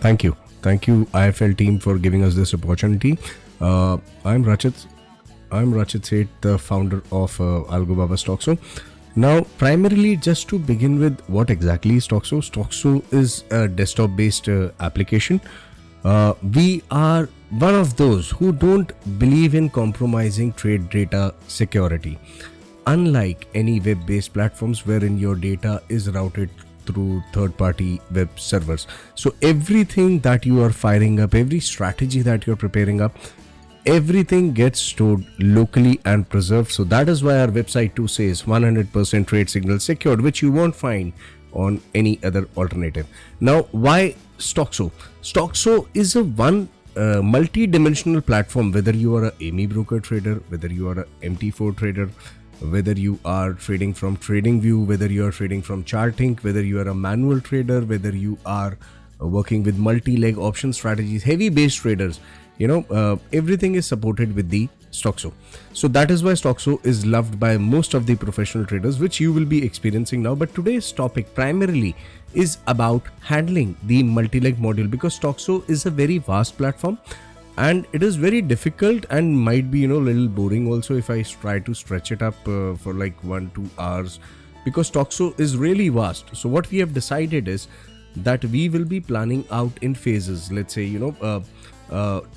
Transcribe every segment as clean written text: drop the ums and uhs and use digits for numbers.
Thank you. Thank you, Iifl team, for giving us this opportunity. I'm Rachit. I'm Rachit Seth, the founder of Algobaba Stockso. Now, primarily, just to begin with, what exactly is Stockso? Stockso is a desktop-based application. We are one of those who don't believe in compromising trade data security. Unlike any web-based platforms wherein your data is routed through third-party web servers. So everything that you are firing up, every strategy that you're preparing up, everything gets stored locally and preserved. So that is why our website too says 100% trade signal secured, which you won't find on any other alternative. Now, why Stockso? Stockso is a multi-dimensional platform, whether you are a Amibroker trader, whether you are a MT4 trader, whether you are trading from TradingView, whether you are trading from Charting, whether you are a manual trader, whether you are working with multi-leg option strategies, heavy based traders, everything is supported with the Stockso. So that is why Stockso is loved by most of the professional traders, which you will be experiencing now. But today's topic primarily is about handling the multi-leg module, because Stockso is a very vast platform and it is very difficult and might be, little boring also if I try to stretch it up for like 1-2 hours, because Stockso is really vast. So what we have decided is that we will be planning out in phases. Let's say,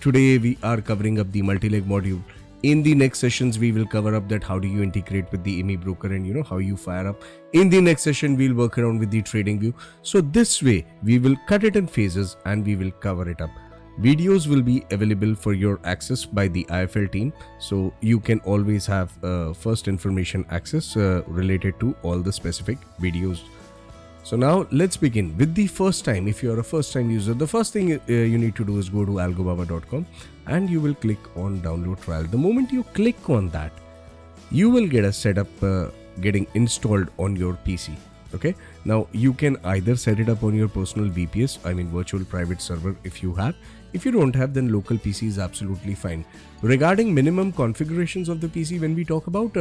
today we are covering up the multi-leg module. In the next sessions, we will cover up that how do you integrate with the Amibroker and how you fire up. In the next session, we'll work around with the TradingView. So this way, we will cut it in phases and we will cover it up. Videos will be available for your access by the Iifl team. So you can always have first information access related to all the specific videos. So now let's begin with the first time. If you're a first time user, the first thing you need to do is go to algobaba.com and you will click on download trial. The moment you click on that, you will get a setup getting installed on your PC. Okay. Now you can either set it up on your personal VPS, virtual private server, if you have. If you don't have, then local PC is absolutely fine. Regarding minimum configurations of the PC, when we talk about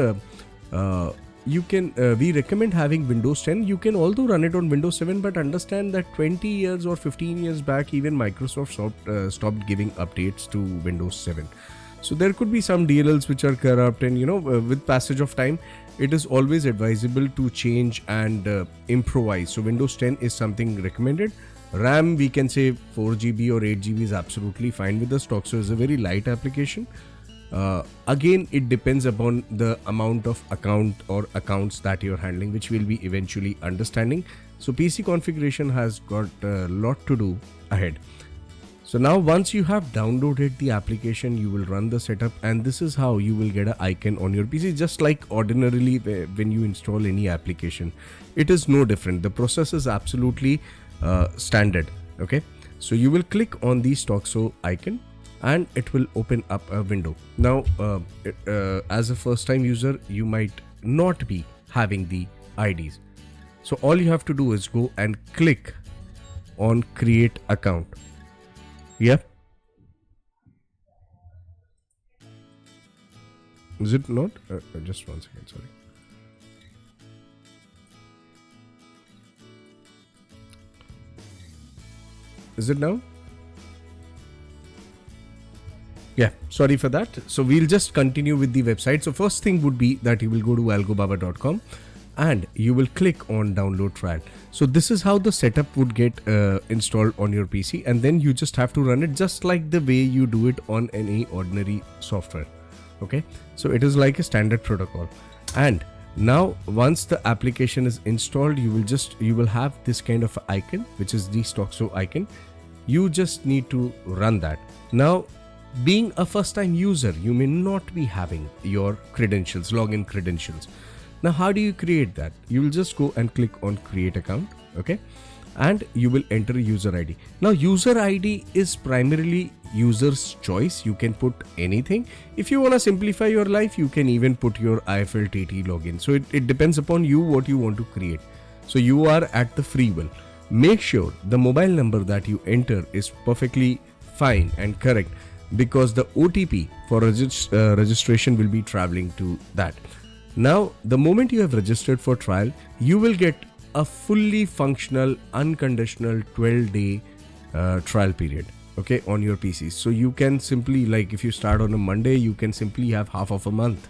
we recommend having Windows 10. You can although run it on Windows 7, but understand that 20 years or 15 years back, even Microsoft stopped giving updates to Windows 7. So there could be some DLLs which are corrupt, and with passage of time, it is always advisable to change and improvise. So Windows 10 is something recommended. RAM, we can say 4GB or 8GB is absolutely fine with the Stockso. Is a very light application. Again, it depends upon the amount of account or accounts that you're handling, which we'll be eventually understanding. So PC configuration has got a lot to do ahead. So now once you have downloaded the application, you will run the setup, and this is how you will get an icon on your PC, just like ordinarily when you install any application. It is no different. The process is absolutely standard. Okay, so you will click on the Stockso icon and it will open up a window. Now, as a first time user, you might not be having the IDs. So all you have to do is go and click on create account. Yeah. Is it not? Just 1 second, sorry. Is it now? Yeah, sorry for that. So we'll just continue with the website. So first thing would be that you will go to algobaba.com and you will click on download trial. So this is how the setup would get installed on your PC, and then you just have to run it just like the way you do it on any ordinary software. Okay, so it is like a standard protocol. And now once the application is installed, you will have this kind of icon, which is the Stockso icon. You just need to run that. Now, being a first time user, you may not be having your credentials, login credentials. Now, how do you create that? You will just go and click on create account. Okay, and you will enter user ID. Now, user ID is primarily user's choice. You can put anything. If you want to simplify your life, you can even put your Iifl TT login. So it depends upon you what you want to create. So you are at the free will. Make sure the mobile number that you enter is perfectly fine and correct, because the OTP for registration will be traveling to that. Now, the moment you have registered for trial, you will get a fully functional, unconditional 12-day trial period, okay, on your PCs. So you can simply, like, if you start on a Monday, you can simply have half of a month,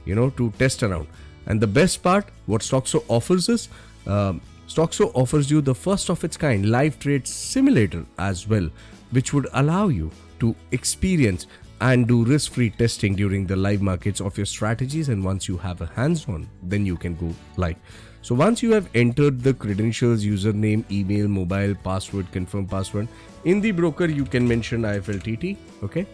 you know, to test around. And the best part, what Stoxxo offers is, Stoxxo offers you the first of its kind live trade simulator as well, which would allow you to experience and do risk-free testing during the live markets of your strategies. And once you have a hands-on, then you can go live. So once you have entered the credentials, username, email, mobile, password, confirm password, in the broker you can mention IFLTT, okay,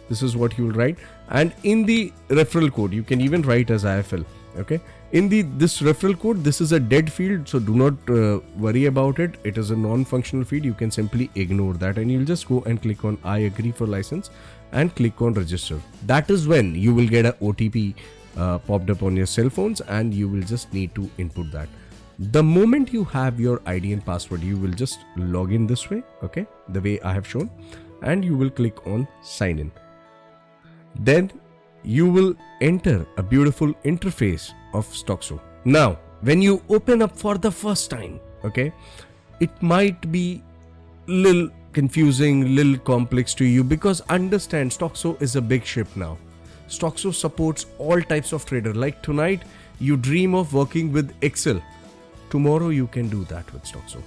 this is what you will write. And in the referral code you can even write as IFL, okay. In this referral code, this is a dead field, so do not worry about it. It is a non-functional field. You can simply ignore that, and you'll just go and click on I agree for license and click on register. That is when you will get a OTP popped up on your cell phones, and you will just need to input that. The moment you have your ID and password, you will just log in this way, okay, the way I have shown, and you will click on sign in. Then you will enter a beautiful interface of Stoxxo. Now, when you open up for the first time, okay, it might be little confusing, little complex to you, because understand, Stoxxo is a big ship now. Stoxxo supports all types of trader. Like tonight, you dream of working with Excel. Tomorrow you can do that with Stoxxo.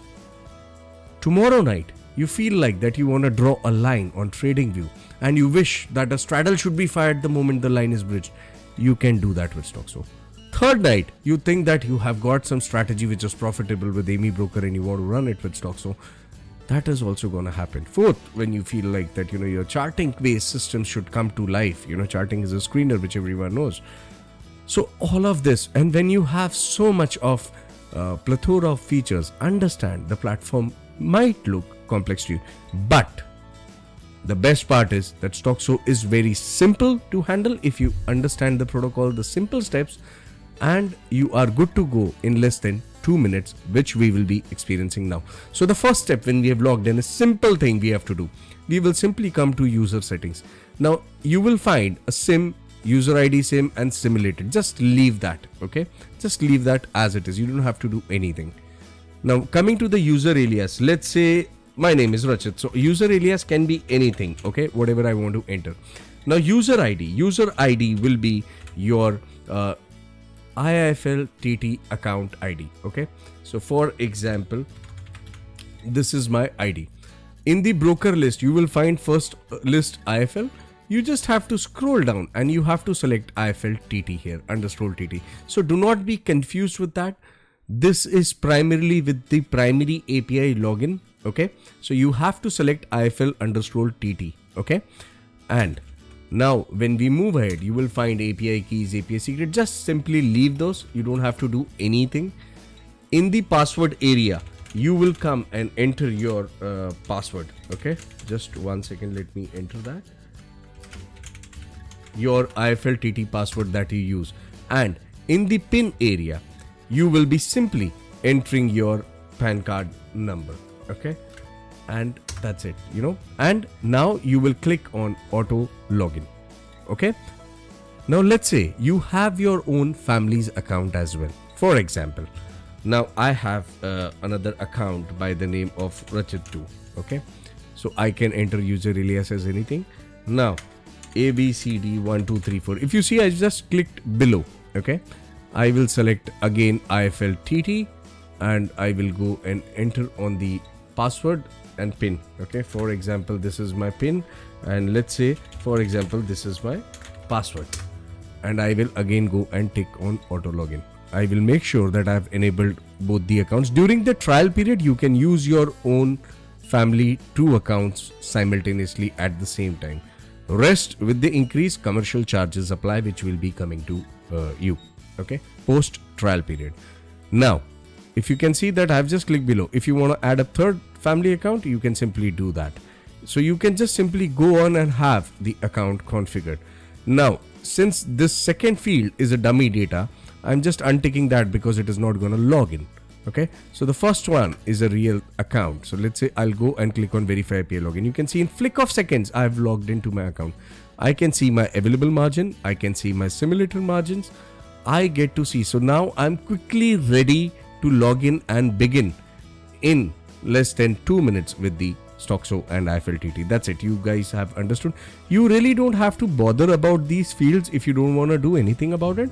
Tomorrow night, you feel like that you want to draw a line on TradingView and you wish that a straddle should be fired the moment the line is bridged. You can do that with Stoxxo. Third night, you think that you have got some strategy which is profitable with Amibroker and you want to run it with Stoxxo. That is also going to happen. Fourth, when you feel like that, you know, your charting based system should come to life. You know, charting is a screener, which everyone knows. So all of this, and when you have so much of plethora of features, understand the platform might look complex to you, but the best part is that Stoxxo is very simple to handle if you understand the protocol, the simple steps, and you are good to go in less than 2 minutes, which we will be experiencing now. So the first step, when we have logged in, a simple thing we have to do. We will simply come to user settings. Now you will find a sim, user ID sim and simulated. Just leave that, okay? Just leave that as it is. You don't have to do anything. Now coming to the user alias, let's say my name is Rachit. So user alias can be anything, okay? Whatever I want to enter. Now user ID will be your Iifl TT account ID, okay? So for example, this is my ID. In the broker list, you will find first list Iifl. You just have to scroll down and you have to select Iifl TT here, underscore TT. So do not be confused with that. This is primarily with the primary API login, okay? So you have to select Iifl underscore TT, okay? And now when we move ahead, you will find API keys, API secret. Just simply leave those. You don't have to do anything. In the password area, you will come and enter your password, okay? Just 1 second, let me enter that. Your Iifl TT password that you use. And in the pin area, you will be simply entering your PAN card number, okay? And that's it, you know. And now you will click on auto login, okay? Now let's say you have your own family's account as well. For example, now I have another account by the name of Rachit2, okay? So I can enter user alias as anything. Now ABCD1234. If you see, I just clicked below, okay? I will select again Iifl TT and I will go and enter on the password and pin, okay? For example, this is my pin, and let's say for example this is my password, and I will again go and tick on auto login. I will make sure that I have enabled both the accounts. During the trial period, you can use your own family 2 accounts simultaneously at the same time. Rest with the increased commercial charges apply, which will be coming to you, okay, post trial period. Now if you can see that I've just clicked below, if you want to add a third family account, you can simply do that. So you can just simply go on and have the account configured. Now since this second field is a dummy data, I'm just unticking that because it is not going to log in, okay? So the first one is a real account. So let's say I'll go and click on verify API login. You can see in flick of seconds I've logged into my account. I can see my available margin, I can see my simulator margins, I get to see. So now I'm quickly ready to log in and begin in less than 2 minutes with the Stockso and Iifl TT. That's it. You guys have understood. You really don't have to bother about these fields if you don't want to do anything about it.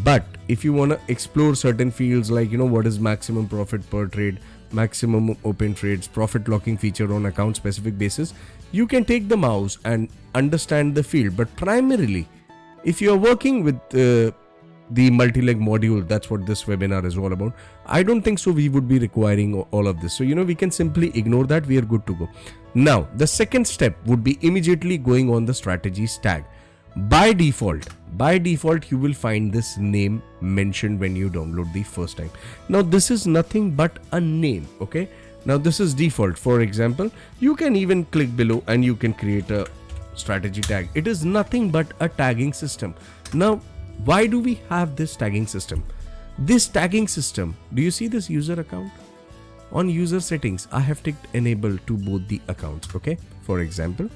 But if you want to explore certain fields like, what is maximum profit per trade, maximum open trades, profit locking feature on account specific basis, you can take the mouse and understand the field. But primarily, if you are working with the multi-leg module, that's what this webinar is all about. I don't think so we would be requiring all of this. So, we can simply ignore that. We are good to go. Now, the second step would be immediately going on the strategies tag. By default, you will find this name mentioned when you download the first time. Now, this is nothing but a name, okay? Now, this is default. For example, you can even click below and you can create a strategy tag. It is nothing but a tagging system. Now, why do we have this tagging system? This tagging system, do you see this user account? On user settings, I have ticked enable to both the accounts, okay? For example,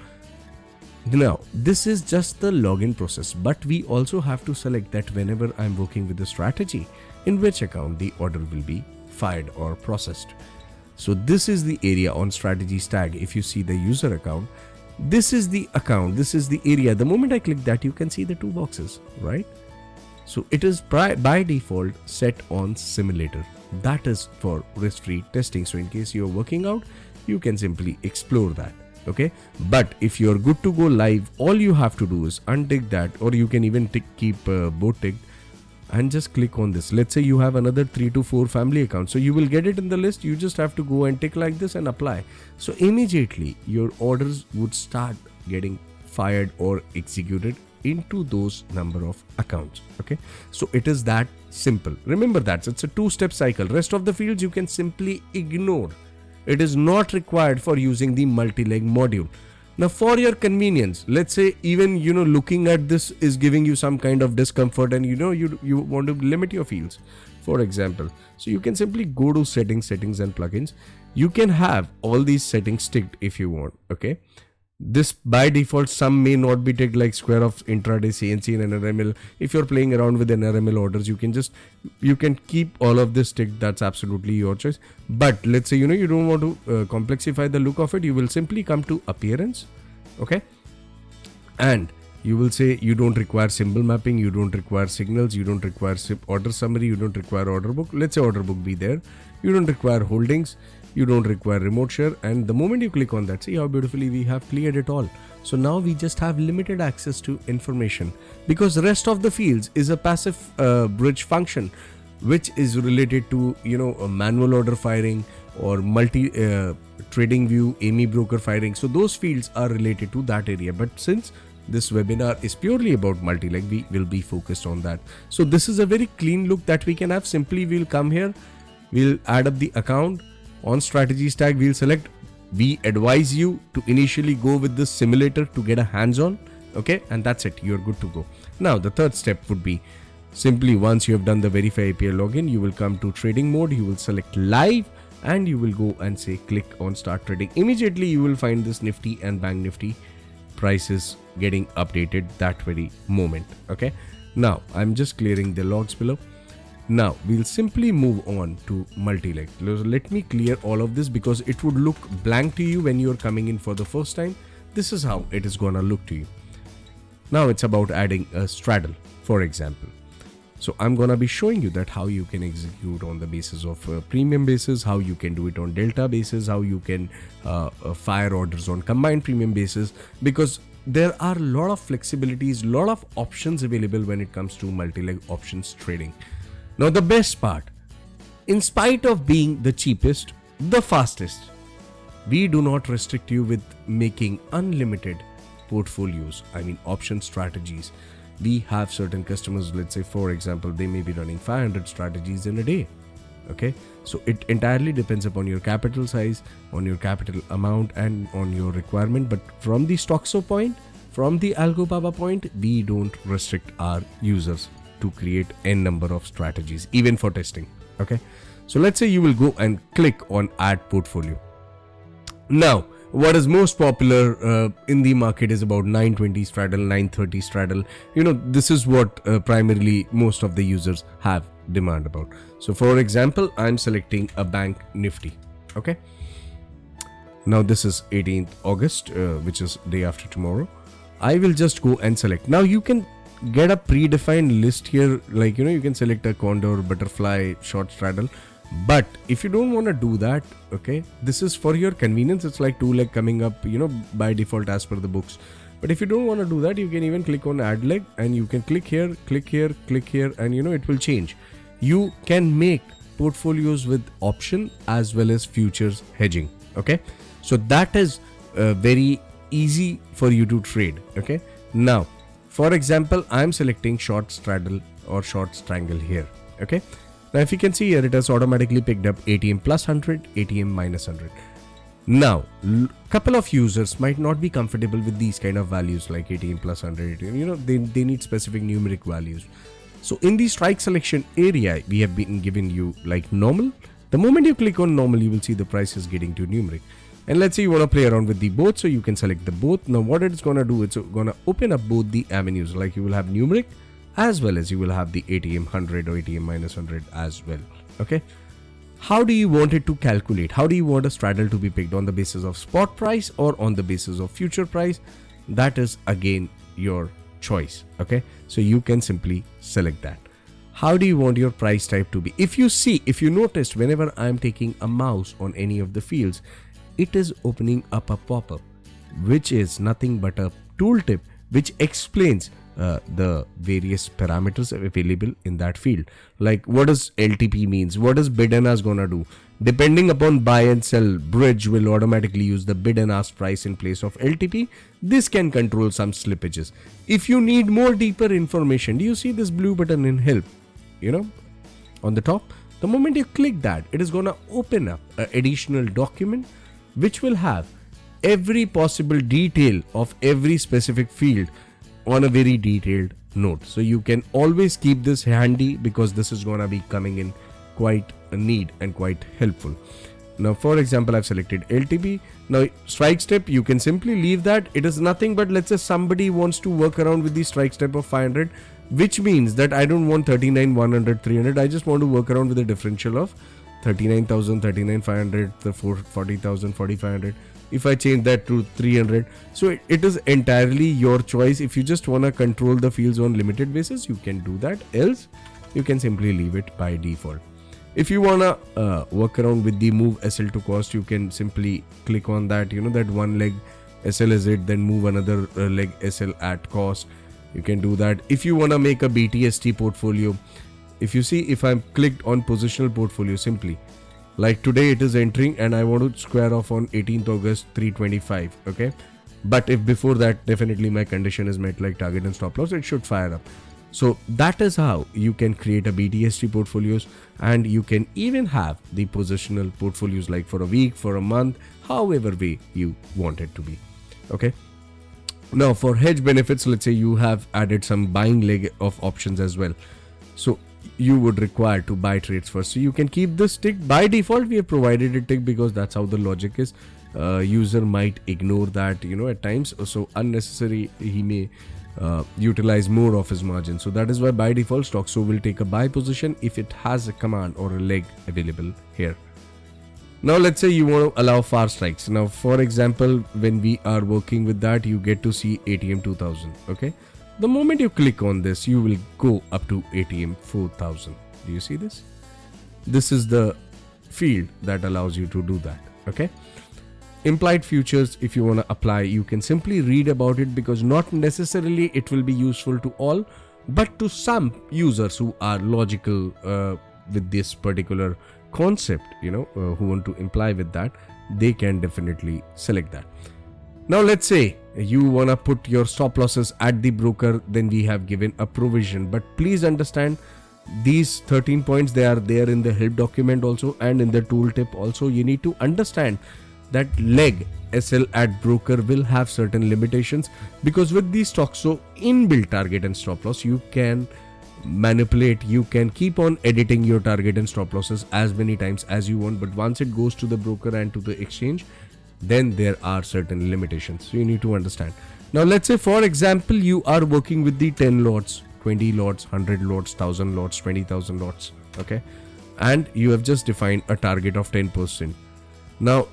now this is just the login process, but we also have to select that whenever I'm working with the strategy, in which account the order will be fired or processed. So this is the area on strategies tag. If you see the user account, this is the account, this is the area. The moment I click that, you can see the two boxes, right? So it is by default set on simulator. That is for risk-free testing. So in case you're working out, you can simply explore that. Okay. But if you're good to go live, all you have to do is untick that, or you can even keep both ticked and just click on this. Let's say you have another 3 to 4 family accounts. So you will get it in the list. You just have to go and tick like this and apply. So immediately your orders would start getting fired or executed into those number of accounts. Okay. So it is that simple. Remember that it's a 2-step cycle. Rest of the fields you can simply ignore. It is not required for using the multi-leg module. Now for your convenience, let's say even looking at this is giving you some kind of discomfort and you want to limit your fields, for example. So you can simply go to settings and plugins. You can have all these settings ticked if you want. Okay. This by default, some may not be ticked, like square of intraday CNC and NRML. If you're playing around with NRML orders, you can keep all of this ticked. That's absolutely your choice. But let's say, you don't want to complexify the look of it. You will simply come to appearance. Okay. And you will say you don't require symbol mapping. You don't require signals. You don't require order summary. You don't require order book. Let's say order book be there. You don't require holdings. You don't require remote share, and the moment you click on that, see how beautifully we have cleared it all. So now we just have limited access to information, because the rest of the fields is a passive bridge function, which is related to a manual order firing or multi trading view, Amibroker firing. So those fields are related to that area. But since this webinar is purely about multi-leg, we will be focused on that. So this is a very clean look that we can have. Simply we'll come here, we'll add up the account. On strategies tag, we'll select. We advise you to initially go with this simulator to get a hands-on. Okay, and that's it. You're good to go. Now, the third step would be simply once you have done the verify API login, you will come to trading mode. You will select live and you will go and say click on start trading. Immediately, you will find this Nifty and Bank Nifty prices getting updated that very moment. Okay, now I'm just clearing the logs below. Now we'll simply move on to multi-leg. Let me clear all of this because it would look blank to you when you're coming in for the first time. This is how it is gonna look to you. Now it's about adding a straddle, for example. So I'm gonna be showing you that how you can execute on the basis of premium basis, how you can do it on delta basis, how you can fire orders on combined premium basis, because there are a lot of flexibilities, lot of options available when it comes to multi-leg options trading. Now the best part, in spite of being the cheapest, the fastest, we do not restrict you with making unlimited portfolios, I mean option strategies. We have certain customers, let's say for example, they may be running 500 strategies in a day. Okay, so it entirely depends upon your capital size, on your capital amount and on your requirement. But from the Stockso point, from the Algobaba point, we don't restrict our users to create n number of strategies, even for testing. Okay, so let's say you will go and click on add portfolio. Now what is most popular in the market is about 920 straddle, 930 straddle. This is what primarily most of the users have demand about. So for example, I'm selecting a Bank Nifty. Okay, Now this is 18th August, which is day after tomorrow. I will just go and select. Now you can get a predefined list here, like you can select a condor, butterfly, short straddle. But if you don't want to do that, okay, this is for your convenience. It's like 2 leg coming up, by default as per the books. But if you don't want to do that, you can even click on add leg and you can click here, click here, click here, and it will change. You can make portfolios with option as well as futures hedging. Okay, so that is very easy for you to trade. Okay, now for example, I'm selecting short straddle or short strangle here. Okay, now if you can see here, it has automatically picked up ATM plus 100, ATM minus 100. Now, couple of users might not be comfortable with these kind of values like ATM plus 100, ATM, they need specific numeric values. So in the strike selection area, we have been giving you like normal. The moment you click on normal, you will see the price is getting to numeric. And let's say you want to play around with the both, so you can select the both. Now what it's going to do, it's going to open up both the avenues, like you will have numeric as well as you will have the ATM 100 or ATM minus 100 as well. Okay. How do you want it to calculate? How do you want a straddle to be picked, on the basis of spot price or on the basis of future price? That is again your choice. Okay, so you can simply select that. How do you want your price type to be? If you noticed, whenever I'm taking a mouse on any of the fields, it is opening up a pop-up, which is nothing but a tooltip which explains the various parameters available in that field. Like what does LTP means, what does bid and ask gonna do. Depending upon buy and sell, bridge will automatically use the bid and ask price in place of LTP. This can control some slippages. If you need more deeper information, do you see this blue button in help, on the top? The moment you click that, it is gonna open up an additional document which will have every possible detail of every specific field on a very detailed note. So you can always keep this handy, because this is gonna be coming in quite a need and quite helpful. Now for example, I've selected LTP. Now strike step, you can simply leave that. It is nothing but, let's say somebody wants to work around with the strike step of 500, which means that I don't want 39, 100, 300. I just want to work around with a differential of 39,000, 39,500, the 40,000, 4,500. If I change that to 300, so it is entirely your choice. If you just want to control the fields on limited basis, you can do that. Else you can simply leave it by default. If you want to work around with the move SL to cost, you can simply click on that, that one leg SL is it, then move another leg SL at cost. You can do that. If you want to make a BTST portfolio, if you see, if I'm clicked on positional portfolio, simply like today it is entering and I want to square off on 18th August 325. Okay, but if before that definitely my condition is met, like target and stop loss, it should fire up. So that is how you can create a BTST portfolios, and you can even have the positional portfolios like for a week, for a month, however way you want it to be. Okay, now for hedge benefits, let's say you have added some buying leg of options as well, so you would require to buy trades first. So you can keep this tick. By default we have provided a tick because that's how the logic is. User might ignore that at times, so unnecessary he may utilize more of his margin. So that is why by default Stockso will take a buy position if it has a command or a leg available here. Now let's say you want to allow far strikes. Now for example, when we are working with that, you get to see ATM 2000. Okay, the moment you click on this, you will go up to ATM 4000. Do you see this? This is the field that allows you to do that. Okay, implied futures, if you want to apply, you can simply read about it, because not necessarily it will be useful to all, but to some users who are logical with this particular concept, who want to imply with that, they can definitely select that. Now let's say you want to put your stop losses at the broker, then we have given a provision. But please understand, these 13 points, they are there in the help document also and in the tooltip also. You need to understand that leg SL at broker will have certain limitations, because with the Stoxxo inbuilt target and stop loss, you can manipulate, you can keep on editing your target and stop losses as many times as you want. But once it goes to the broker and to the exchange, then there are certain limitations. So you need to understand. Now let's say for example, you are working with the 10 lots, 20 lots, 100 lots, 1000 lots, 20,000 lots. Okay, and you have just defined a target of 10%. Now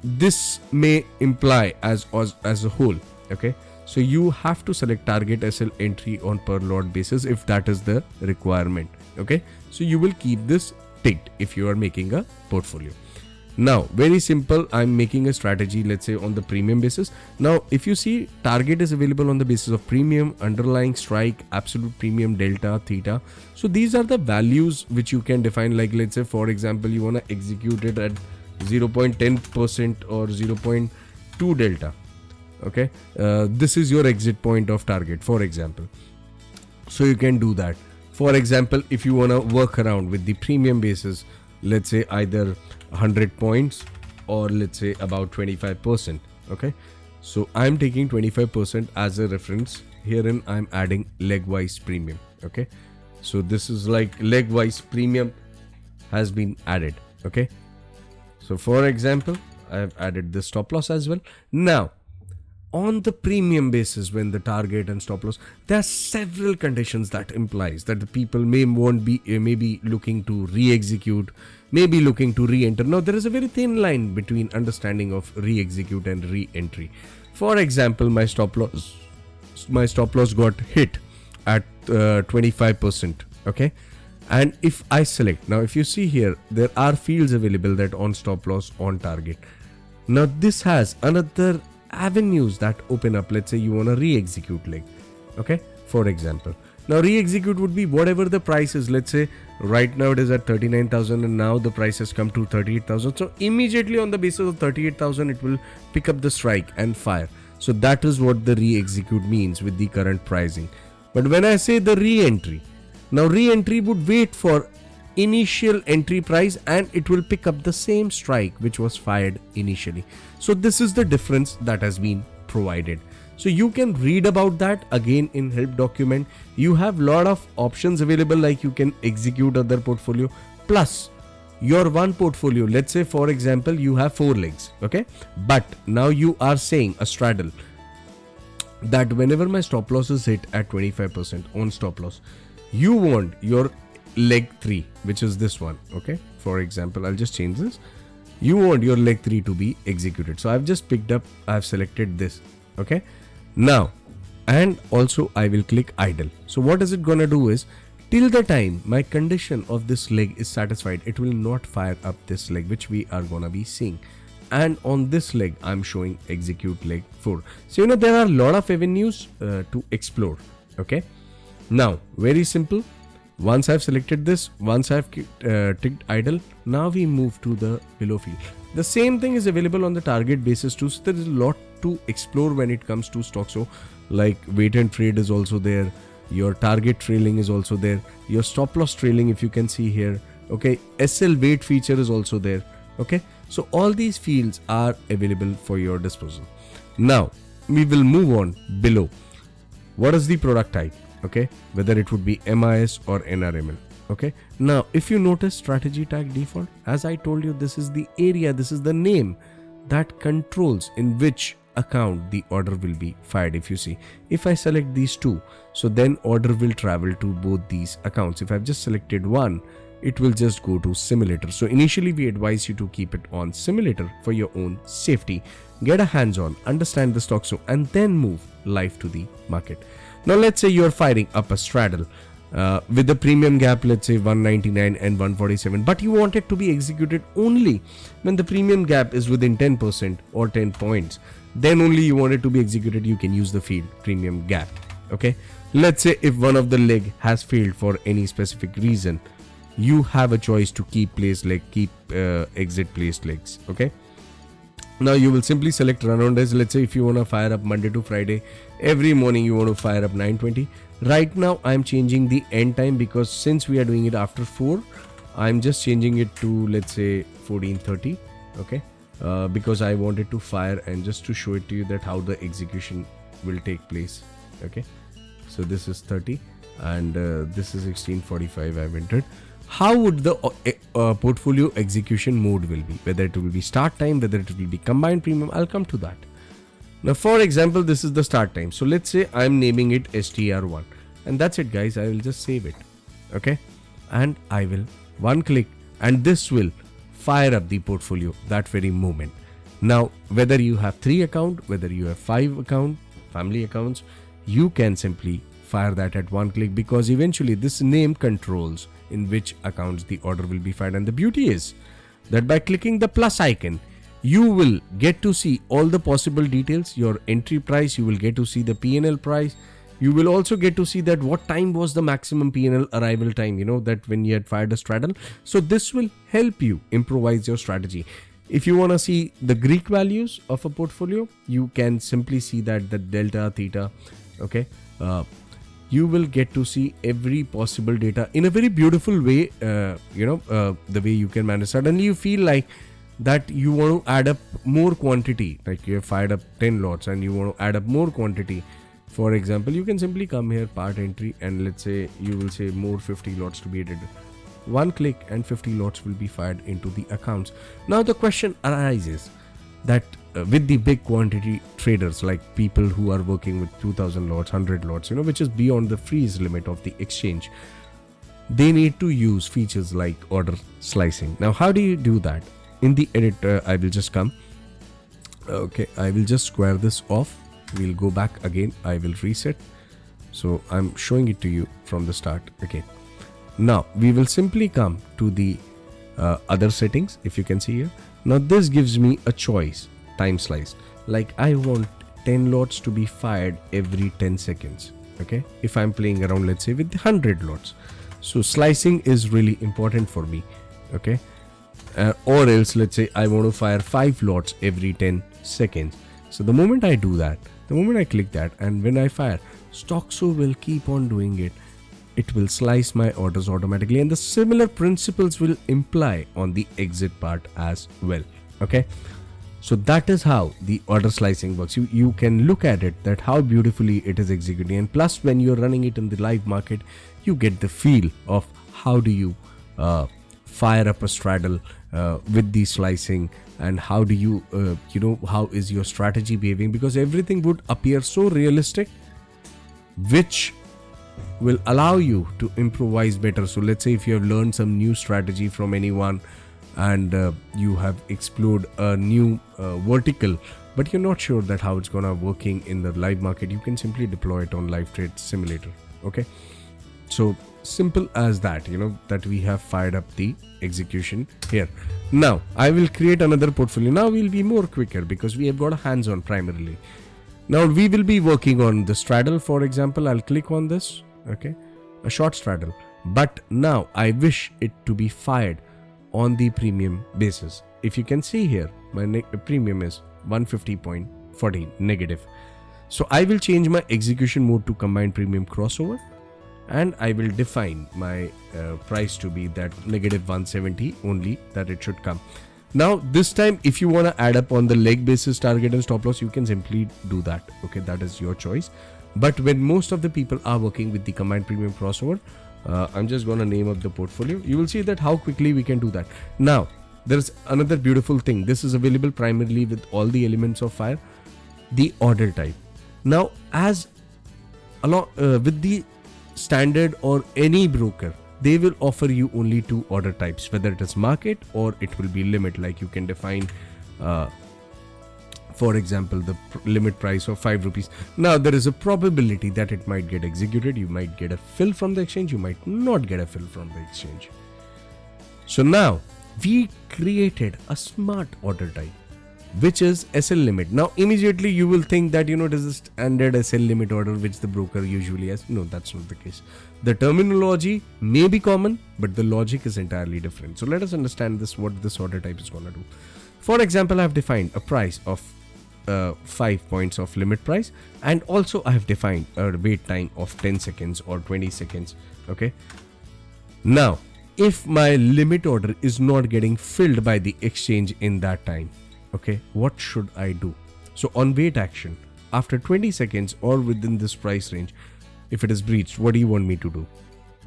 this may imply as a whole. Okay, so you have to select target SL entry on per lot basis if that is the requirement. Okay, so you will keep this ticked if you are making a portfolio. Now, very simple, I'm making a strategy, let's say on the premium basis. Now, if you see, target is available on the basis of premium, underlying strike, absolute premium, delta, theta. So these are the values which you can define. Like, let's say, for example, you want to execute it at 0.10% or 0.2 delta. Okay, this is your exit point of target, for example. So you can do that. For example, if you want to work around with the premium basis, let's say either 100 points or let's say about 25%. Okay, so I'm taking 25% as a reference. Herein I'm adding leg wise premium. Okay, so this is like leg wise premium has been added. Okay, so for example, I've added the stop loss as well. Now, on the premium basis, when the target and stop loss, there are several conditions that implies that the people may be looking to re-execute, maybe looking to re-enter. Now there is a very thin line between understanding of re-execute and re-entry. For example, my stop loss got hit at 25%. Okay, and if I select, now if you see here, there are fields available that on stop loss, on target. Now this has another avenues that open up. Let's say you want to re-execute leg. Okay, for example, now re-execute would be whatever the price is. Let's say right now it is at 39,000 and now the price has come to 38,000. So immediately on the basis of 38,000 it will pick up the strike and fire. So that is what the re-execute means with the current pricing. But when I say the re-entry, now re-entry would wait for initial entry price and it will pick up the same strike which was fired initially. So this is the difference that has been provided. So you can read about that again in help document. You have lot of options available, like you can execute other portfolio plus your one portfolio. Let's say for example you have 4 legs. Okay, but now you are saying a straddle that whenever my stop loss is hit at 25% on stop loss, you want your leg 3, which is this one. Okay, for example, I'll just change this. You want your leg 3 to be executed. So I've just picked up, I've selected this. Okay, now, and also I will click idle. So what is it gonna do is, till the time my condition of this leg is satisfied, it will not fire up this leg, which we are gonna be seeing. And on this leg I'm showing execute leg 4. So there are a lot of avenues to explore. Okay, now very simple. Once I've selected this, once I've ticked idle, now we move to the below field. The same thing is available on the target basis too. So there is a lot to explore when it comes to Stoxxo. Like wait and trade is also there. Your target trailing is also there. Your stop loss trailing, if you can see here. Okay, SL wait feature is also there. Okay, so all these fields are available for your disposal. Now we will move on below. What is the product type? Okay, whether it would be MIS or NRML. Okay, now if you notice strategy tag default, as I told you, this is the area, this is the name that controls in which account the order will be fired. If you see, if I select these two, so then order will travel to both these accounts. If I've just selected one, it will just go to simulator. So initially we advise you to keep it on simulator for your own safety. Get a hands-on, understand the Stoxxo, and then move live to the market. Now let's say you're firing up a straddle with the premium gap, let's say 199 and 147, but you want it to be executed only when the premium gap is within 10% or 10 points. Then only you want it to be executed. You can use the field premium gap. Okay, let's say if one of the leg has failed for any specific reason, you have a choice to keep place leg, keep exit placed legs. Okay, now you will simply select run on days. Let's say if you want to fire up Monday to Friday, every morning you want to fire up 9:20. Right now I'm changing the end time because since we are doing it after 4, I'm just changing it to let's say 14:30. Okay, because I wanted to fire and just to show it to you that how the execution will take place. Okay, so this is 30 and this is 16:45 I've entered. How would the portfolio execution mode will be, whether it will be start time, whether it will be combined premium, I'll come to that. Now for example, this is the start time, so let's say I'm naming it STR1 and that's it guys. I will just save it. Okay, and I will one click and this will fire up the portfolio that very moment. Now, whether you have 3 account, whether you have 5 account, family accounts, you can simply fire that at one click, because eventually this name controls in which accounts the order will be fired. And the beauty is that by clicking the plus icon, you will get to see all the possible details, your entry price, you will get to see the P&L price. You will also get to see that what time was the maximum P&L arrival time, that when you had fired a straddle. So this will help you improvise your strategy. If you want to see the Greek values of a portfolio, you can simply see that the delta, theta, okay. You will get to see every possible data in a very beautiful way, the way you can manage. Suddenly you feel like that you want to add up more quantity, like you have fired up 10 lots and you want to add up more quantity. For example, you can simply come here, part entry, and let's say you will say more 50 lots to be added. One click and 50 lots will be fired into the accounts. Now the question arises that with the big quantity traders, like people who are working with 2000 lots, 100 lots, which is beyond the freeze limit of the exchange, they need to use features like order slicing. Now how do you do that? In the edit, I will just come. Okay, I will just square this off. We'll go back again. I will reset. So I'm showing it to you from the start again. Now we will simply come to the other settings. If you can see here, now this gives me a choice, time sliced. Like I want 10 lots to be fired every 10 seconds. Okay, if I'm playing around, let's say with 100 lots, so slicing is really important for me. Okay, or else let's say I want to fire 5 lots every 10 seconds. So the moment I do that, the moment I click that, and when I fire, Stockso will keep on doing it. It will slice my orders automatically, and the similar principles will imply on the exit part as well. Okay, so that is how the order slicing works. You can look at it, that how beautifully it is executing, and plus when you're running it in the live market, you get the feel of how do you fire up a straddle with the slicing, and how do you how is your strategy behaving, because everything would appear so realistic, which will allow you to improvise better. So let's say if you have learned some new strategy from anyone, and you have explored a new vertical, but you're not sure that how it's gonna working in the live market, you can simply deploy it on Live Trade Simulator. Okay, so simple as that, that we have fired up the execution here. Now I will create another portfolio. Now we'll be more quicker because we have got a hands-on primarily. Now we will be working on the straddle. For example, I'll click on this. Okay, a short straddle, but now I wish it to be fired on the premium basis. If you can see here, my premium is 150.40 negative. So I will change my execution mode to combined premium crossover, and I will define my price to be that negative 170 only, that it should come. Now this time, if you want to add up on the leg basis target and stop loss, you can simply do that. Okay, that is your choice. But when most of the people are working with the combined premium crossover, I'm just gonna name up the portfolio. You will see that how quickly we can do that. Now there's another beautiful thing. This is available primarily with all the elements of fire, the order type. Now as along with the standard or any broker, they will offer you only 2 order types, whether it is market or it will be limit. Like you can define for example, the limit price of 5 rupees. Now there is a probability that it might get executed. You might get a fill from the exchange, you might not get a fill from the exchange. So now we created a smart order type, which is SL limit. Now immediately you will think that it is a standard SL limit order which the broker usually has. No, that's not the case. The terminology may be common, but the logic is entirely different. So let us understand what this order type is going to do. For example, I have defined a price of 5 points of limit price, and also I have defined a wait time of 10 seconds or 20 seconds. Okay, now if my limit order is not getting filled by the exchange in that time, okay, what should I do? So on wait action, after 20 seconds or within this price range, if it is breached, what do you want me to do?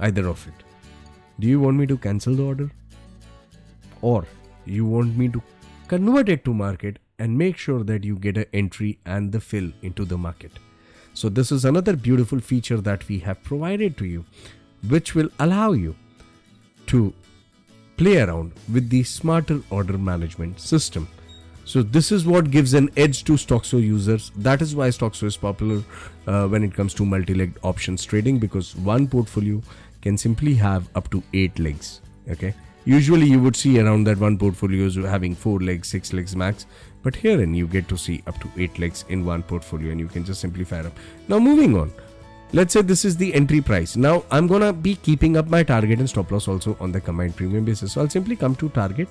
Either of it. Do you want me to cancel the order, or you want me to convert it to market and make sure that you get an entry and the fill into the market? So this is another beautiful feature that we have provided to you, which will allow you to play around with the smarter order management system. So this is what gives an edge to Stoxxo users. That is why Stoxxo is popular when it comes to multi-legged options trading, because one portfolio can simply have up to 8 legs. Okay, usually you would see around that one portfolio is having 4 legs, 6 legs max, but herein you get to see up to 8 legs in one portfolio, and you can just simply fire up. Now moving on, let's say this is the entry price. Now I'm gonna be keeping up my target and stop loss also on the combined premium basis. So I'll simply come to target.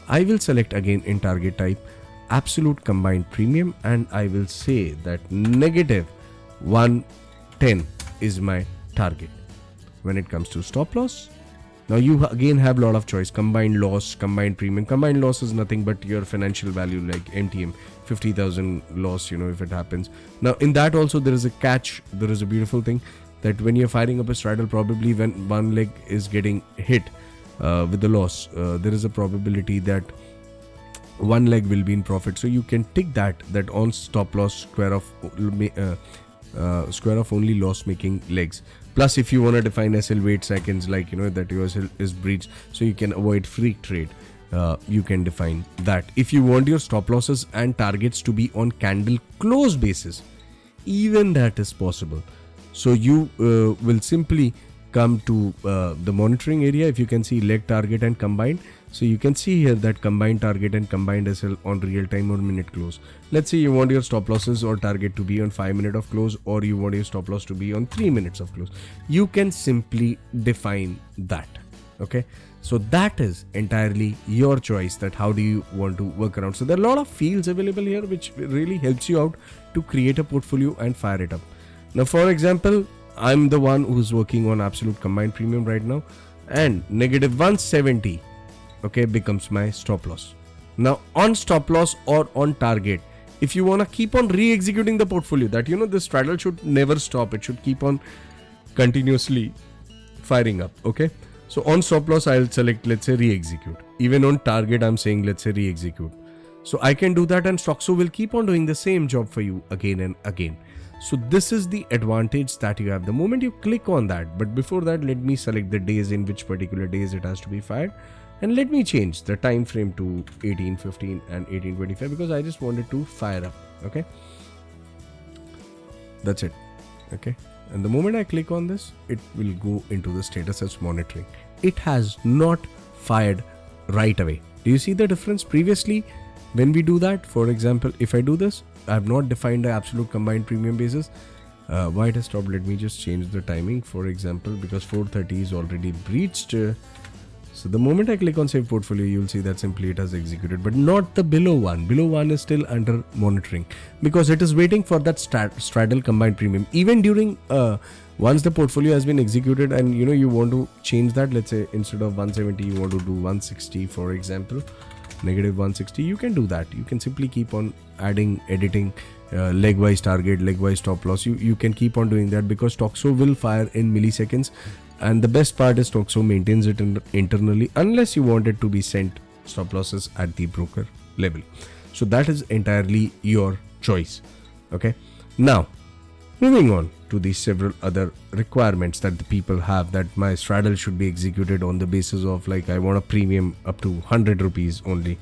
I will select again in target type absolute combined premium, and I will say that negative 110 is my target. When it comes to stop loss, now you again have a lot of choice: combined loss, combined premium. Combined loss is nothing but your financial value, like MTM, 50,000 loss, if it happens. Now in that also there is a catch. There is a beautiful thing that when you're firing up a straddle, probably when one leg is getting hit with the loss, there is a probability that one leg will be in profit. So you can tick that on stop loss square of only loss making legs. Plus if you want to define SL wait seconds, like that your SL is breached, so you can avoid freak trade, you can define that. If you want your stop losses and targets to be on candle close basis, even that is possible. So you will simply come to the monitoring area. If you can see leg target and combined, so you can see here that combined target and combined SL on real time or minute close. Let's say you want your stop losses or target to be on 5 minutes of close, or you want your stop loss to be on 3 minutes of close. You can simply define that. Okay, so that is entirely your choice, that how do you want to work around. So there are a lot of fields available here which really helps you out to create a portfolio and fire it up. Now for example, I'm the one who's working on absolute combined premium right now, and negative 170 becomes my stop loss. Now on stop loss or on target, if you want to keep on re-executing the portfolio, that the straddle should never stop, it should keep on continuously firing up. Okay, so on stop loss I'll select, let's say, re-execute. Even on target I'm saying, let's say, re-execute. So I can do that, and Stoxxo will keep on doing the same job for you again and again. So this is the advantage that you have the moment you click on that. But before that, let me select the days, in which particular days it has to be fired, and let me change the time frame to 1815 and 1825, because I just wanted to fire up. Okay, that's it. Okay, and the moment I click on this, it will go into the status as monitoring. It has not fired right away. Do you see the difference? Previously when we do that, for example, if I do this, I have not defined the absolute combined premium basis. Why it has stopped? Let me just change the timing, for example, because 4:30 is already breached. So the moment I click on save portfolio, you will see that simply it has executed, but not the below one. Below one is still under monitoring, because it is waiting for that straddle combined premium. Even during once the portfolio has been executed, and you want to change that, let's say instead of 170 you want to do 160, for example, negative 160, you can do that. You can simply keep on adding, editing leg wise target, leg wise stop loss. You can keep on doing that, because Stoxxo will fire in milliseconds. And the best part is Stoxxo maintains it internally, unless you want it to be sent stop losses at the broker level. So that is entirely your choice. Okay, now moving on to the several other requirements that the people have, that my straddle should be executed on the basis of, like, I want a premium up to 100 rupees only.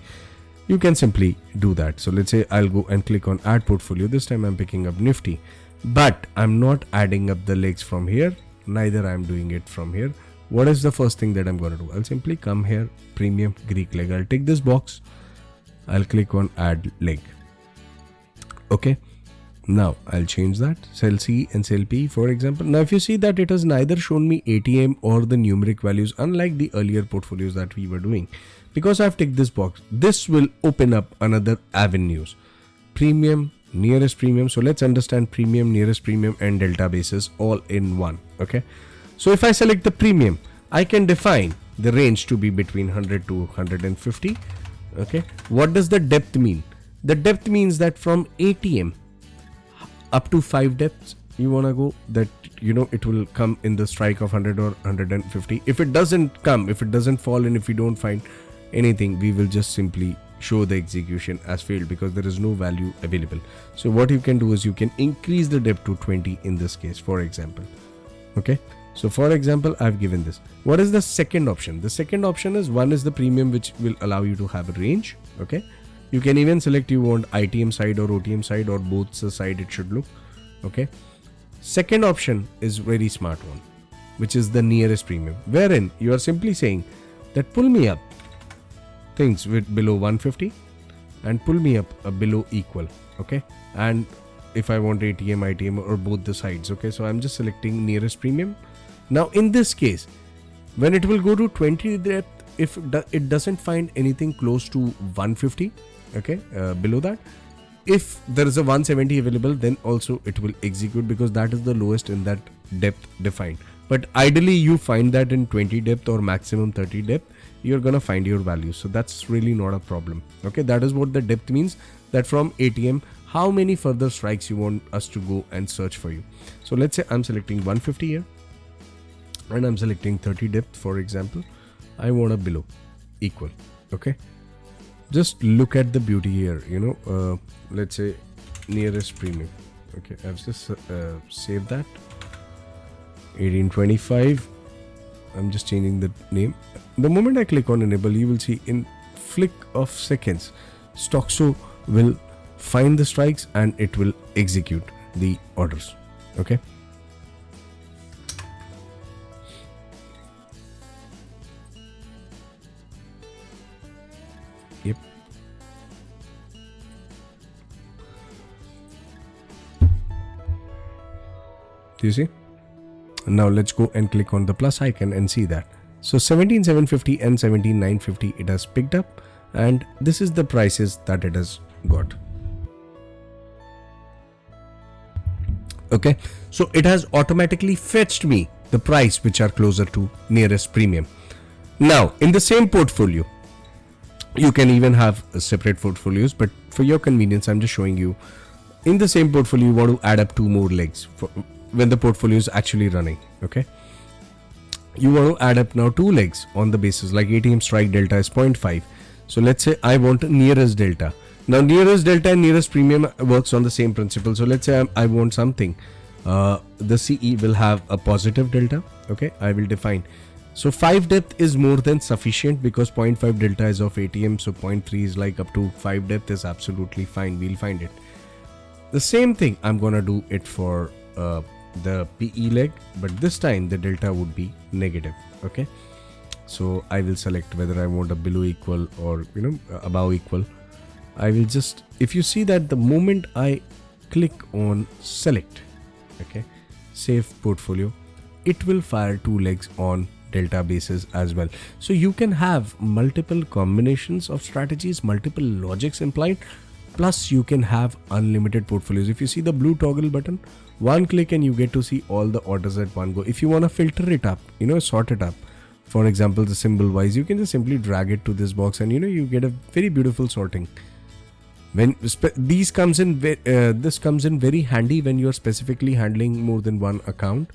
You can simply do that. So let's say I'll go and click on add portfolio. This time I'm picking up Nifty, but I'm not adding up the legs from here, neither I'm doing it from here. What is the first thing that I'm going to do? I'll simply come here, premium Greek leg. I'll take this box, I'll click on add leg. Okay, now I'll change that, cell C and cell P, for example. Now if you see that it has neither shown me ATM or the numeric values, unlike the earlier portfolios that we were doing, because I've ticked this box. This will open up another avenues: premium, nearest premium. So let's understand premium, nearest premium, and delta basis all in one. Okay, so if I select the premium, I can define the range to be between 100 to 150. Okay, what does the depth mean? The depth means that from ATM up to 5 depths you want to go, that it will come in the strike of 100 or 150. If it doesn't come, if it doesn't fall, and if we don't find anything, we will just simply show the execution as failed, because there is no value available. So what you can do is you can increase the depth to 20 in this case, for example. Okay, so for example, I've given this. What is the second option? The second option is, one is the premium, which will allow you to have a range. Okay, You can even select you want ITM side or OTM side, or both the side it should look. Okay. Second option is very smart one, which is the nearest premium, wherein you are simply saying that pull me up things with below 150 and pull me up below equal. Okay. And if I want ATM, ITM, or both the sides. Okay. So I'm just selecting nearest premium. Now in this case, when it will go to 20 depth, if it doesn't find anything close to 150, okay, below that, if there is a 170 available, then also it will execute, because that is the lowest in that depth defined. But ideally you find that in 20 depth or maximum 30 depth, you're gonna find your value. So that's really not a problem. Okay, that is what the depth means, that from ATM how many further strikes you want us to go and search for you. So let's say I'm selecting 150 here and I'm selecting 30 depth, for example. I want a below equal. Okay, just look at the beauty here, let's say nearest premium. Okay, I've just saved that 1825. I'm just changing the name. The moment I click on enable, you will see in flick of seconds Stockso will find the strikes and it will execute the orders. Okay, yep. Do you see? Now let's go and click on the plus icon and see that. So 17,750 and 17,950 it has picked up, and this is the prices that it has got. Okay, so it has automatically fetched me the price which are closer to nearest premium. Now in the same portfolio, you can even have separate portfolios, but for your convenience I'm just showing you in the same portfolio you want to add up 2 more legs for when the portfolio is actually running. Okay, you want to add up now 2 legs on the basis like ATM strike delta is 0.5. So let's say I want nearest delta. Now nearest delta and nearest premium works on the same principle. So let's say I want something, the CE will have a positive delta. Okay, I will define. So 5 depth is more than sufficient, because 0.5 delta is of ATM, so 0.3 is like up to 5 depth is absolutely fine. We'll find it. The same thing I'm gonna do it for the PE leg, but this time the delta would be negative. Okay, so I will select whether I want a below equal or above equal. I will just, if you see that the moment I click on select, okay, save portfolio, it will fire 2 legs on delta basis as well. So you can have multiple combinations of strategies, multiple logics implied, plus you can have unlimited portfolios. If you see the blue toggle button, one click and you get to see all the orders at one go. If you want to filter it up, sort it up, for example the symbol wise, you can just simply drag it to this box and you get a very beautiful sorting. When this comes in very handy when you are specifically handling more than one account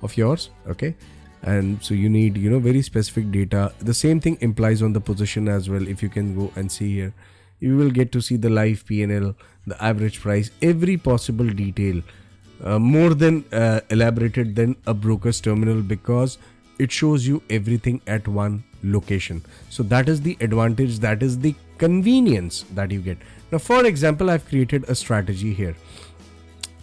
of yours. Okay, and so you need very specific data. The same thing implies on the position as well. If you can go and see here, you will get to see the live PNL, the average price, every possible detail, more than elaborated than a broker's terminal, because it shows you everything at one location. So that is the advantage, that is the convenience that you get. Now for example, I've created a strategy here.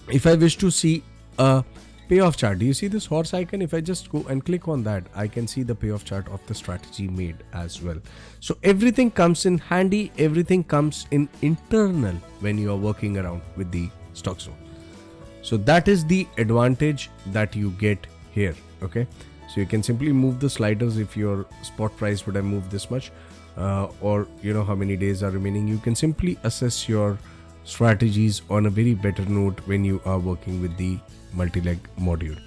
If I wish to see a payoff chart, do you see this horse icon? If I just go and click on that, I can see the payoff chart of the strategy made as well. So everything comes in handy, everything comes in internal when you are working around with the Stockso. So that is the advantage that you get here. Okay, so you can simply move the sliders. If your spot price would have moved this much, or how many days are remaining, you can simply assess your strategies on a very better note when you are working with the multi-leg module.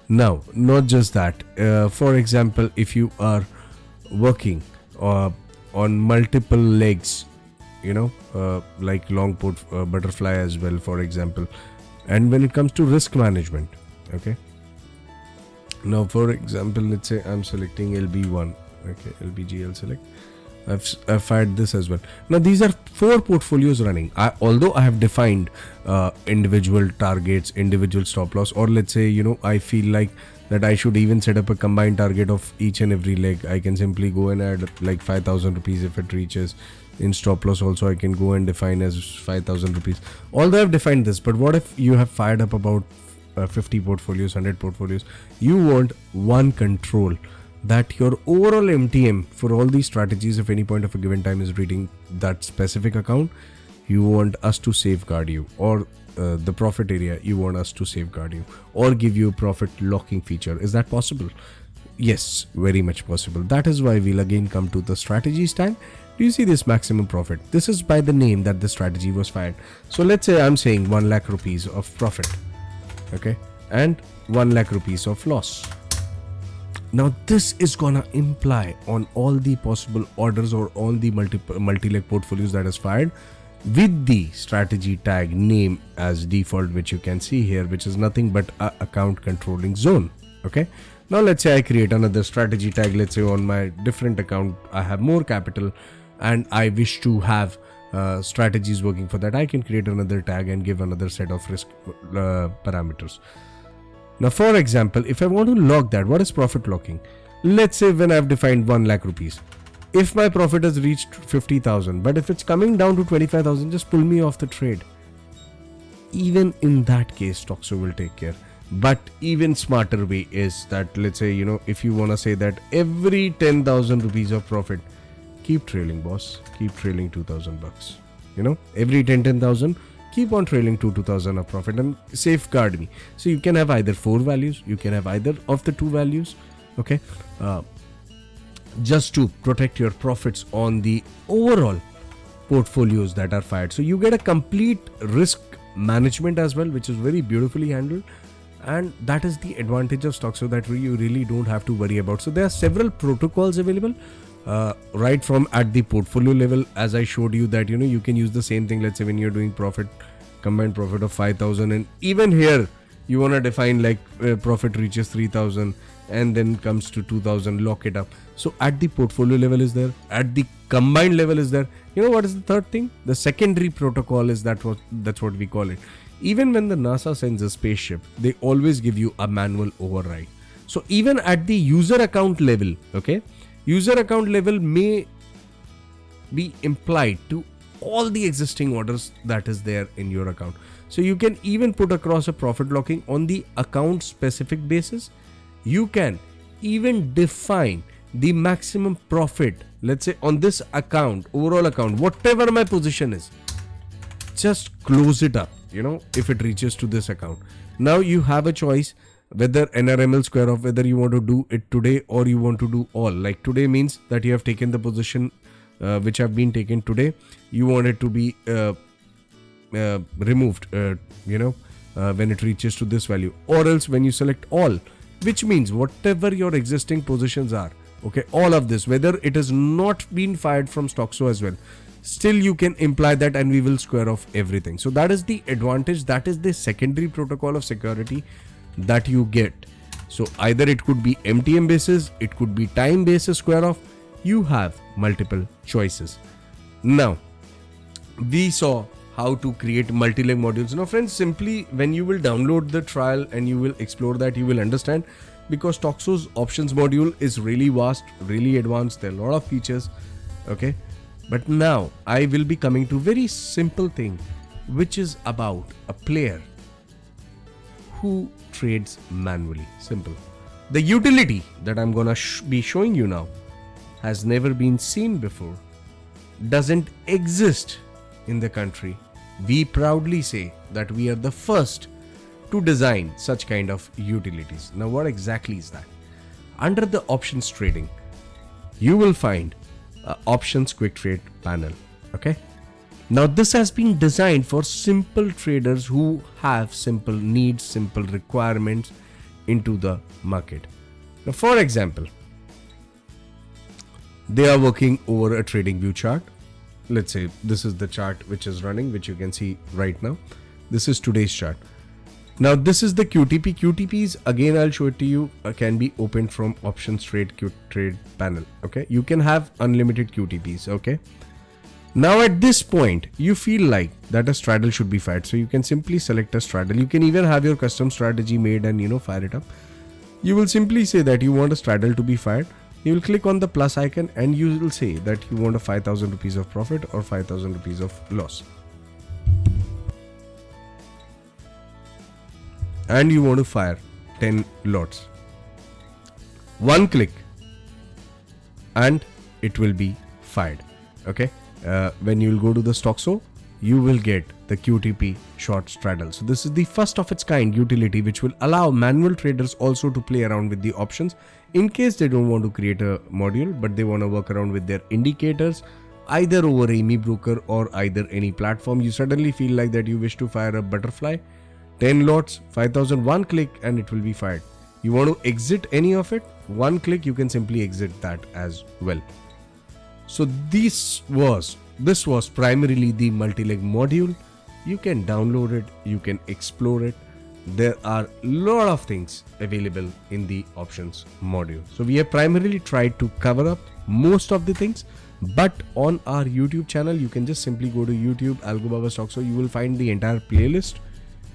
Now not just that, for example, if you are working on multiple legs, like long butterfly as well, for example, and when it comes to risk management. Okay, now for example, let's say I'm selecting LB1. Okay, LBGL select. I've fired this as well. Now these are 4 portfolios running. Although I have defined individual targets, individual stop loss, or let's say I feel like that I should even set up a combined target of each and every leg. I can simply go and add like 5,000 rupees if it reaches. In stop loss also I can go and define as 5,000 rupees. Although I've defined this, but what if you have fired up about 50 portfolios, 100 portfolios? You want one control, that your overall MTM for all these strategies, if any point of a given time is reading that specific account, you want us to safeguard you, or the profit area, you want us to safeguard you, or give you a profit locking feature. Is that possible? Yes, very much possible. That is why we'll again come to the strategy stand. Do you see this maximum profit? This is by the name that the strategy was fired. So let's say I'm saying 1 lakh rupees of profit, okay, and 1 lakh rupees of loss. Now this is gonna imply on all the possible orders or all the multi-leg portfolios that is fired with the strategy tag name as default, which you can see here, which is nothing but a account controlling zone. Okay, now let's say I create another strategy tag. Let's say on my different account I have more capital and I wish to have strategies working for that. I can create another tag and give another set of risk parameters. Now for example, if I want to lock that, what is profit locking? Let's say when I've defined 1 lakh rupees, if my profit has reached 50,000, but if it's coming down to 25,000, just pull me off the trade. Even in that case, Stoxxo will take care. But even smarter way is that, let's say, you know, if you want to say that every 10,000 rupees of profit, keep trailing, boss, keep trailing 2,000 bucks. You know, every 10,000, keep on trailing 2,000 of profit and safeguard me. So you can have either 4 values, you can have either of the 2 values, okay, just to protect your profits on the overall portfolios that are fired. So you get a complete risk management as well, which is very beautifully handled. And that is the advantage of Stoxxo, that you really don't have to worry about. So there are several protocols available, right from at the portfolio level, as I showed you that, you know, you can use the same thing. Let's say when you're doing profit, combined profit of 5,000, and even here you want to define like profit reaches 3,000 and then comes to 2,000, lock it up. So at the portfolio level is there, at the combined level is there. You know what is the third thing? The secondary protocol is that's what we call it. Even when the NASA sends a spaceship, they always give you a manual override. So even at the user account level, okay, user account level may be implied to all the existing orders that is there in your account. So you can even put across a profit locking on the account specific basis. You can even define the maximum profit, let's say on this account, overall account, whatever my position is, just close it up, you know, if it reaches to this account. Now you have a choice whether NRML square off, whether you want to do it today or you want to do all. Like today means that you have taken the position which have been taken today, you want it to be removed, you know, when it reaches to this value, or else when you select all, which means whatever your existing positions are, okay, all of this, whether it has not been fired from Stoxxo as well, still you can imply that and we will square off everything. So that is the advantage, that is the secondary protocol of security that you get. So either it could be MTM basis, it could be time basis square off, you have multiple choices. Now we saw how to create multi-leg modules. Now friends, simply when you will download the trial and you will explore that, you will understand, because Stoxxo's options module is really vast, really advanced, there are a lot of features, okay. But now I will be coming to very simple thing, which is about a player who trades manually. Simple. The utility that I'm gonna be showing you now has never been seen before, doesn't exist in the country. We proudly say that we are the first to design such kind of utilities. Now what exactly is that? Under the options trading, you will find options quick trade panel, okay. Now this has been designed for simple traders who have simple needs, simple requirements into the market. Now for example, they are working over a trading view chart. Let's say this is the chart which is running, which you can see right now. This is today's chart. Now this is the QTP. QTPs, again I'll show it to you, can be opened from options trade panel, okay. You can have unlimited QTPs, okay. Now at this point you feel like that a straddle should be fired, so you can simply select a straddle. You can even have your custom strategy made and, you know, fire it up. You will simply say that you want a straddle to be fired. You will click on the plus icon and you will say that you want a 5,000 rupees of profit or 5,000 rupees of loss. And you want to fire 10 lots. One click and it will be fired. Okay. When you will go to the Stockso, you will get the QTP short straddle. So this is the first of its kind utility which will allow manual traders also to play around with the options in case they don't want to create a module, but they want to work around with their indicators either over Amibroker or either any platform. You suddenly feel like that you wish to fire a butterfly, 10 lots, 5,000, one click and it will be fired. You want to exit any of it, one click you can simply exit that as well. So this was primarily the multi-leg module. You can download it, you can explore it. There are a lot of things available in the options module. So we have primarily tried to cover up most of the things, but on our YouTube channel, you can just simply go to YouTube, Algobaba Stockso. You will find the entire playlist.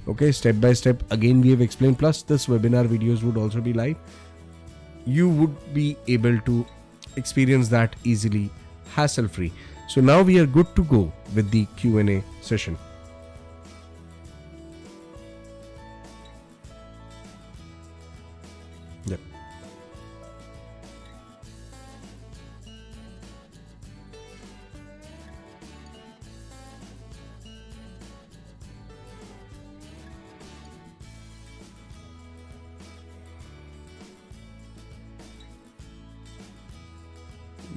Okay, step by step. Again, we have explained. Plus, this webinar videos would also be live. You would be able to experience that easily, hassle-free. So now we are good to go with the Q&A session. Yep.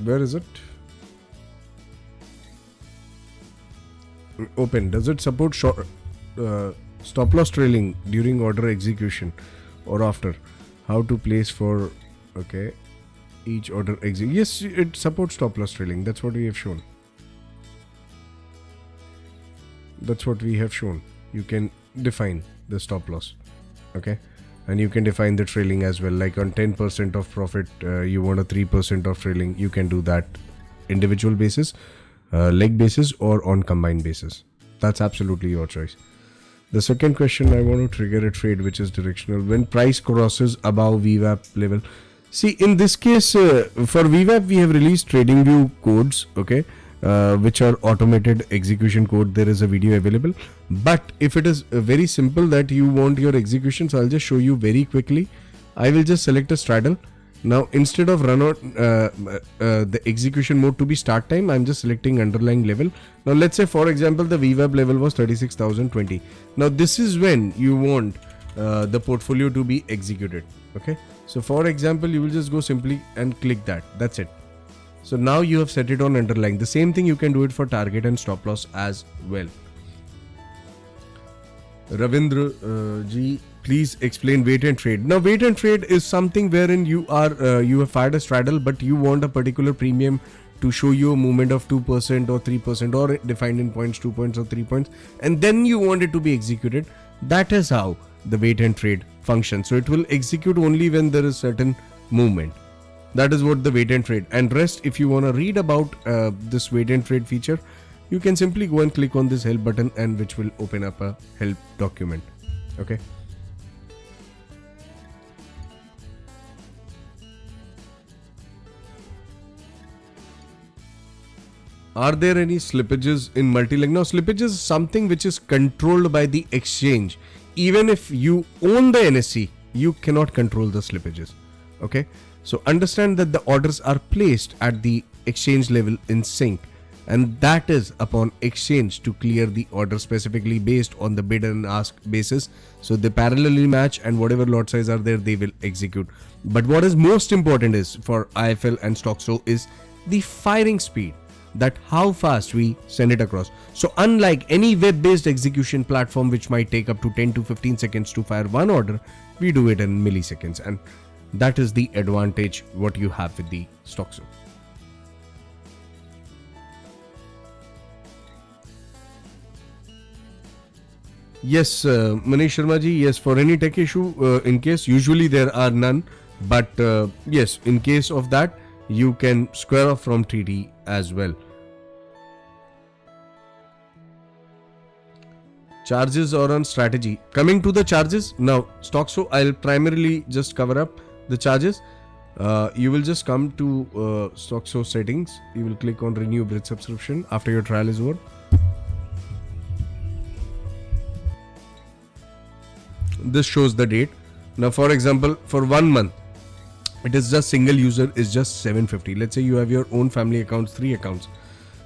Where is it? Open. Does it support stop loss trailing during order execution or after? How to place for each order exit? Yes, it supports stop loss trailing. That's what we have shown. You can define the stop loss. Okay. And you can define the trailing as well. Like on 10% of profit, you want a 3% of trailing. You can do that individual basis, leg basis, or on combined basis. That's absolutely your choice. The second question, I want to trigger a trade which is directional when price crosses above VWAP level. See, in this case, for VWAP, we have released TradingView codes, which are automated execution code. There is a video available. But if it is very simple that you want your execution, so I'll just show you very quickly. I will just select a straddle. Now, instead of run out the execution mode to be start time, I'm just selecting underlying level. Now, let's say, for example, the VWAP level was 36,020. Now, this is when you want the portfolio to be executed. Okay. So, for example, you will just go simply and click that. That's it. So now you have set it on underlying. The same thing you can do it for target and stop loss as well. Ravindra ji, please explain wait and trade. Now, wait and trade is something wherein you have fired a straddle, but you want a particular premium to show you a movement of 2% or 3% or defined in points, 2 points or 3 points, and then you want it to be executed. That is how the wait and trade functions. So it will execute only when there is certain movement. That is what the wait and trade. And rest, if you want to read about this wait and trade feature, you can simply go and click on this help button, and which will open up a help document. Okay. Are there any slippages in multi-leg? Now, slippage is something which is controlled by the exchange. Even if you own the NSE, you cannot control the slippages. Okay. So understand that the orders are placed at the exchange level in sync, and that is upon exchange to clear the order specifically based on the bid and ask basis. So they parallelly match, and whatever lot size are there, they will execute. But what is most important is for Iifl and Stockso is the firing speed, that how fast we send it across. So unlike any web-based execution platform which might take up to 10 to 15 seconds to fire one order, we do it in milliseconds, and that is the advantage what you have with the Stockso. Yes, Manish Sharma ji, yes, for any tech issue, in case, usually there are none, but yes, in case of that, you can square off from TD as well. Charges or on strategy. Coming to the charges, now Stockso, I'll primarily just cover up the charges. You will just come to Stockso settings. You will click on renew bridge subscription after your trial is over. This shows the date. Now, for example, for 1 month, it is just single user is just 750. Let's say you have your own family accounts, 3 accounts.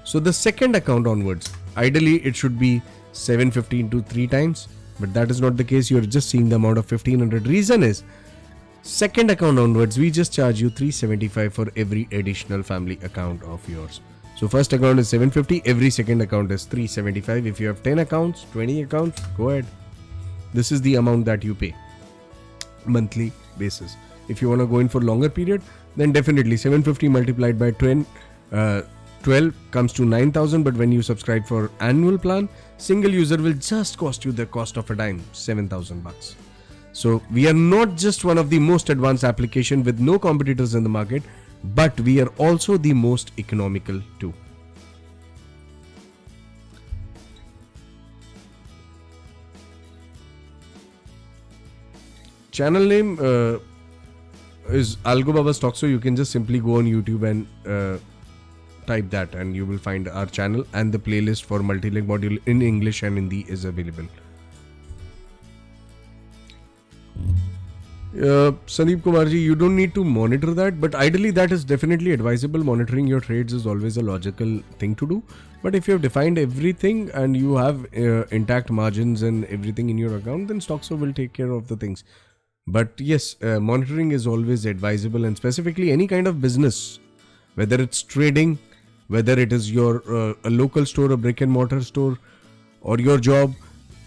So the second account onwards, ideally it should be 750 into 3 times, but that is not the case. You're just seeing the amount of 1500. Reason is, second account onwards, we just charge you 375 for every additional family account of yours. So first account is 750, every second account is 375. If you have 10 accounts, 20 accounts, go ahead. This is the amount that you pay monthly basis. If you want to go in for longer period, then definitely 750 multiplied by 12 comes to 9,000. But when you subscribe for annual plan, single user will just cost you the cost of a dime, 7,000 bucks. So we are not just one of the most advanced application with no competitors in the market, but we are also the most economical too. Channel name is Algobaba Stockso. You can just simply go on YouTube and type that, and you will find our channel, and the playlist for multi-leg module in English and Hindi is available. Sandeep Kumarji, you don't need to monitor that, but ideally that is definitely advisable. Monitoring your trades is always a logical thing to do. But if you have defined everything and you have intact margins and everything in your account, then Stockso will take care of the things. But yes, monitoring is always advisable, and specifically any kind of business, whether it's trading, whether it is your a local store, a brick and mortar store, or your job,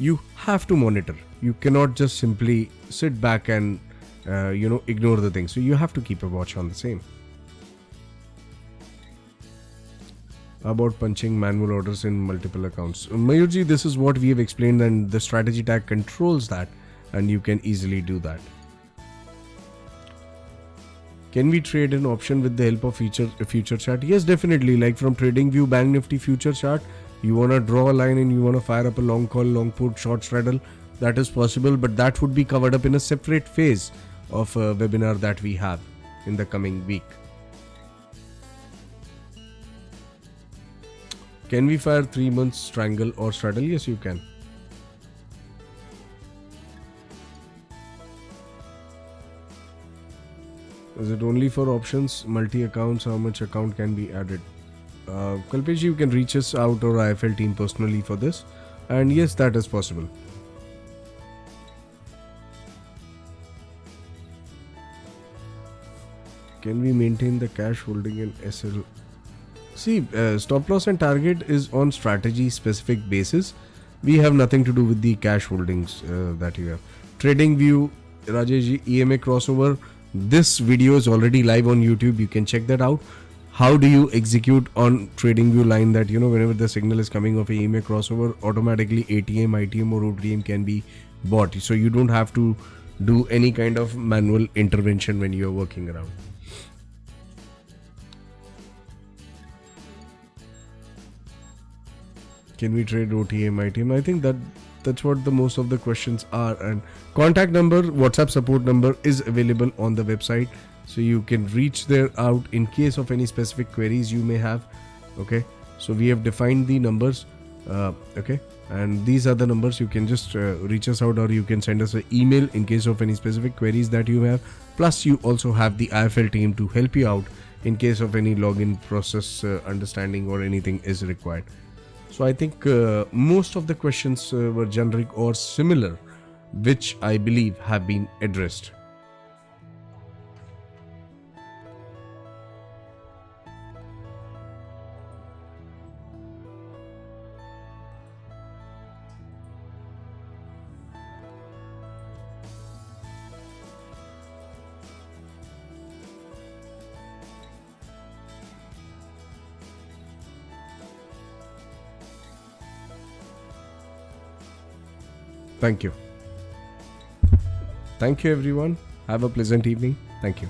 you have to monitor. You cannot just simply sit back and ignore the things. So you have to keep a watch on the same. About punching manual orders in multiple accounts, Mayurji, this is what we have explained, and the strategy tag controls that, and you can easily do that. Can we trade an option with the help of future chart? Yes, definitely. Like from TradingView Bank Nifty future chart, you want to draw a line and you want to fire up a long call, long put, short straddle. That is possible, but that would be covered up in a separate phase of a webinar that we have in the coming week. Can we fire 3 months strangle or straddle? Yes, you can. Is it only for options, multi accounts? How much account can be added? Kalpesh, you can reach us out or Iifl team personally for this, and yes, that is possible. Can we maintain the cash holding in SL? See, stop loss and target is on strategy specific basis. We have nothing to do with the cash holdings that you have. TradingView, Rajesh, EMA crossover. This video is already live on YouTube. You can check that out. How do you execute on TradingView line that, whenever the signal is coming of a EMA crossover, automatically ATM, ITM or OTM can be bought. So you don't have to do any kind of manual intervention when you're working around. Can we trade OTM, ITM? I think that's what the most of the questions are. And contact number, WhatsApp support number is available on the website, so you can reach there out in case of any specific queries you may have. Okay, so we have defined the numbers. Okay, and these are the numbers. You can just reach us out, or you can send us an email in case of any specific queries that you have. Plus, you also have the Iifl team to help you out in case of any login process understanding or anything is required. So I think most of the questions were generic or similar, which I believe have been addressed. Thank you. Thank you, everyone. Have a pleasant evening. Thank you.